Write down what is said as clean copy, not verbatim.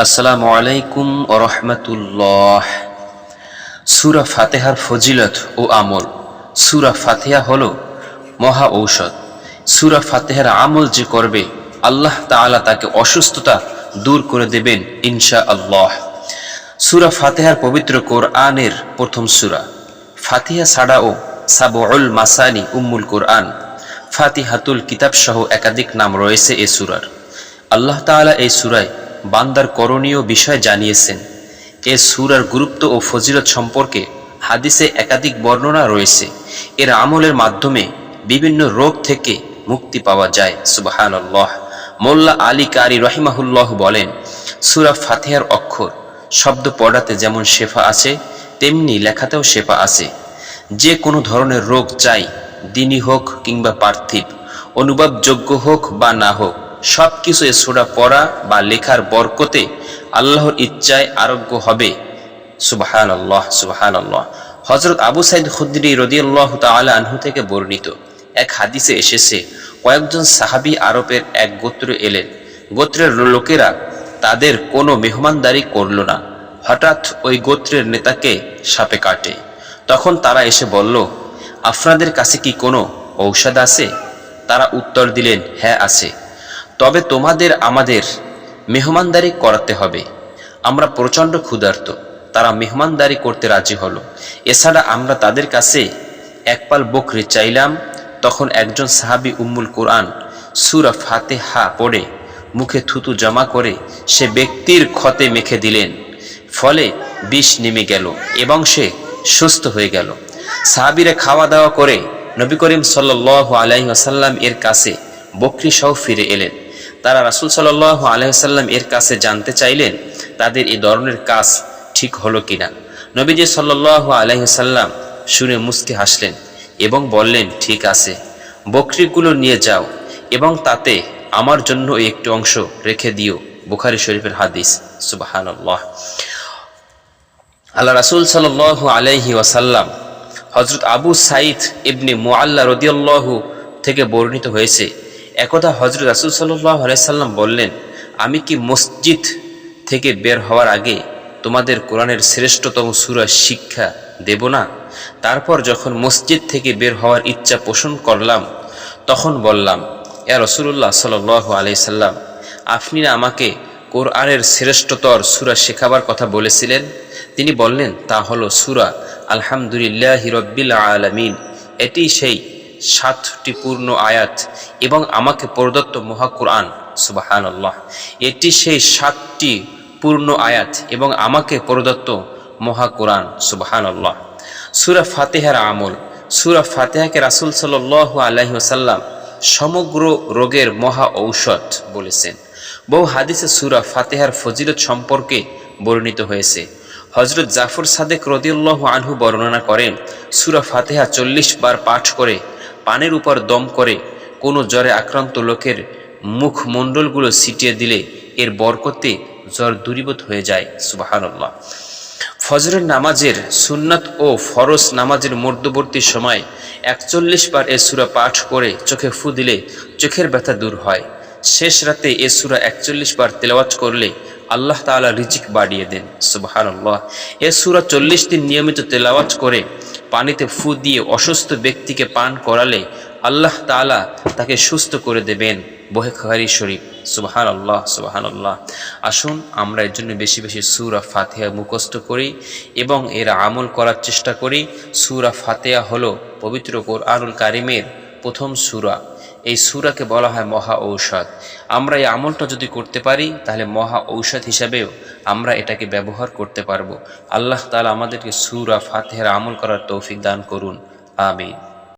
আসসালামু আলাইকুম ওয়া রাহমাতুল্লাহ। সূরা ফাতিহার ফজিলত ও আমল। সূরা ফাতিহা হলো মহা ঔষধ। সূরা ফাতিহার আমল যে করবে আল্লাহ তাআলা তাকে অসুস্থতা দূর করে দেবেন ইনশাআল্লাহ। সূরা ফাতিহার পবিত্র কোরআনের প্রথম সূরা। ফাতিহা ছাড়াও সাবউল মাসানি উম্মুল কোরআন, ফাতিহাতুল কিতাব সহ একাধিক নাম রয়েছে এই সূরার। আল্লাহ তাআলা এই সূরায় বান্দার করণীয় বিষয় জানিয়েছেন। এ সূরার গুরুত্ব ও ফজিলত সম্পর্কে হাদিসে একাধিক বর্ণনা রয়েছে। এর আমলের মাধ্যমে বিভিন্ন রোগ থেকে মুক্তি পাওয়া যায়। সুবহানাল্লাহ। মোল্লা আলী কারি রহিমাহুল্লাহ বলেন, সূরা ফাতিহার অক্ষর শব্দ পড়াতে যেমন শেফা আছে, তেমনি লেখাতেও শেফা আছে। যে কোনো ধরনের রোগ চাই, দিনী হোক কিংবা পার্থিব, অনুভবযোগ্য হোক বা না হোক, সব কিছু এ সূরা পড়া বা লেখার বরকতে আল্লাহর ইচ্ছায় আরোগ্য হবে। সুবহানাল্লাহ, সুবহানাল্লাহ। হযরত আবু সাঈদ খুদরি রাদিয়াল্লাহু তাআলা আনহু থেকে বর্ণিত এক হাদিসে এসেছে, কয়েকজন সাহাবী আরবের এক গোত্রে এলেন। গোত্রের লোকেরা তাদের কোনো মেহমানদারি করল না। হঠাৎ ওই গোত্রের নেতাকে সাপে কাটে। তখন তারা এসে বলল, আপনাদের কাছে কি কোনো ঔষধ আছে? তারা উত্তর দিলেন, হ্যাঁ আছে, তবে তোমাদের আমাদের মেহমানদারি করাতে হবে। আমরা প্রচণ্ড ক্ষুধার্ত। তারা মেহমানদারি করতে রাজি হলো। এছাড়া আমরা তাদের কাছে এক পাল বকরি চাইলাম। তখন একজন সাহাবী উম্মুল কোরআন সূরা ফাতিহা পড়ে মুখে থুতু জমা করে সে ব্যক্তির ক্ষতে মেখে দিলেন। ফলে বিষ নেমে গেল এবং সে সুস্থ হয়ে গেল। সাহাবীরা খাওয়া দাওয়া করে নবী করিম সাল্লাল্লাহু আলাইহি ওয়াসাল্লাম এর কাছে বকরি সহ ফিরে এলেন। তারা রাসূল সাল্লাল্লাহু আলাইহি ওয়াসাল্লাম এর কাছে জানতে চাইলেন তাদের এই ধরনের কাজ ঠিক হলো কিনা। নবীজি সাল্লাল্লাহু আলাইহি ওয়াসাল্লাম শুনে মুস্কি হাসলেন এবং বললেন, ঠিক আছে, বকরিগুলো নিয়ে যাও এবং তাতে আমার জন্য একটু অংশ রেখে দিও। বুখারী শরীফের হাদিস। সুবহানাল্লাহ। আল্লাহ রাসূল সাল্লাল্লাহু আলাইহি ওয়াসাল্লাম হযরত আবু সাঈদ ইবনে মুআল্লা রাদিয়াল্লাহু থেকে বর্ণিত হয়েছে, একদা হযরত রাসূল সাল্লাল্লাহু আলাইহি সাল্লাম বললেন, আমি কি মসজিদ থেকে বের হওয়ার আগে তোমাদের কোরআনের শ্রেষ্ঠতম সূরা শিক্ষা দেব না? তারপর যখন মসজিদ থেকে বের হওয়ার ইচ্ছা পোষণ করলাম, তখন বললাম, ইয়া রাসূলুল্লাহ সাল্লাল্লাহু আলাইহি সাল্লাম, আপনি না আমাকে কোরআনের শ্রেষ্ঠতর সূরা শেখাবার কথা বলেছিলেন? তিনি বললেন, তা হলো সূরা আলহামদুলিল্লাহি রাব্বিল আলামিন। এটি সেই 7টি পূর্ণ আয়াত এবং আমাকে প্রদত্ত মহা কোরআন। সুবহানাল্লাহ। এটি সেই 7টি পূর্ণ আয়াত এবং আমাকে প্রদত্ত মহা কোরআন। সুবহানাল্লাহ। সূরা ফাতিহার আমল। সূরা ফাতিহাকে রাসূল সাল্লাল্লাহু আলাইহি ওয়াসাল্লাম সমগ্র রোগের মহা ঔষধ বলেছেন। বহু হাদিসে সূরা ফাতিহার ফজিলত সম্পর্কে বর্ণিত হয়েছে। হযরত জাফর সাদেক রাদিয়াল্লাহু আনহু বর্ণনা করেন, সূরা ফাতিহা 40 বার পাঠ করে পানের উপর দম করে কোনো জ্বরে আক্রান্ত লোকের মুখমণ্ডলগুলো ছিটিয়ে দিলে এর বরকতে জ্বর দূরীভূত হয়ে যায়। সুবহানাল্লাহ। ফজরের নামাজের সুন্নাত ও ফরজ নামাজের মধ্যবর্তী সময় 41 বার এ সূরা পাঠ করে চোখে ফু দিলে চোখের ব্যথা দূর হয়। শেষ রাতে এ সূরা 41 বার তেলাওয়াত করলে আল্লাহ তাআলা রিজিক বাড়িয়ে দেন। সুবহানাল্লাহ। এ সূরা 40 দিন নিয়মিত তেলাওয়াত করে পানিতে ফু দিয়ে অসুস্থ ব্যক্তিকে পান করালে আল্লাহ তাআলা তাকে সুস্থ করে দেবেন। বুখারী শরীফ। সুবহানাল্লাহ, সুবহানাল্লাহ। আসুন আমরা এর জন্য বেশি বেশি সূরা ফাতিহা মুখস্থ করি এবং এর আমল করার চেষ্টা করি। সূরা ফাতিহা হলো পবিত্র কোরআনুল কারীমের প্রথম সূরা। এই সূরাকে বলা হয় মহা ঔষধ। আমরা এই আমলটা যদি করতে পারি তাহলে মহা ঔষধ হিসাবেও আমরা এটাকে ব্যবহার করতে পারবো। আল্লাহ তাআলা আমাদেরকে সূরা ফাতিহার আমল করার তৌফিক দান করুন। আমিন।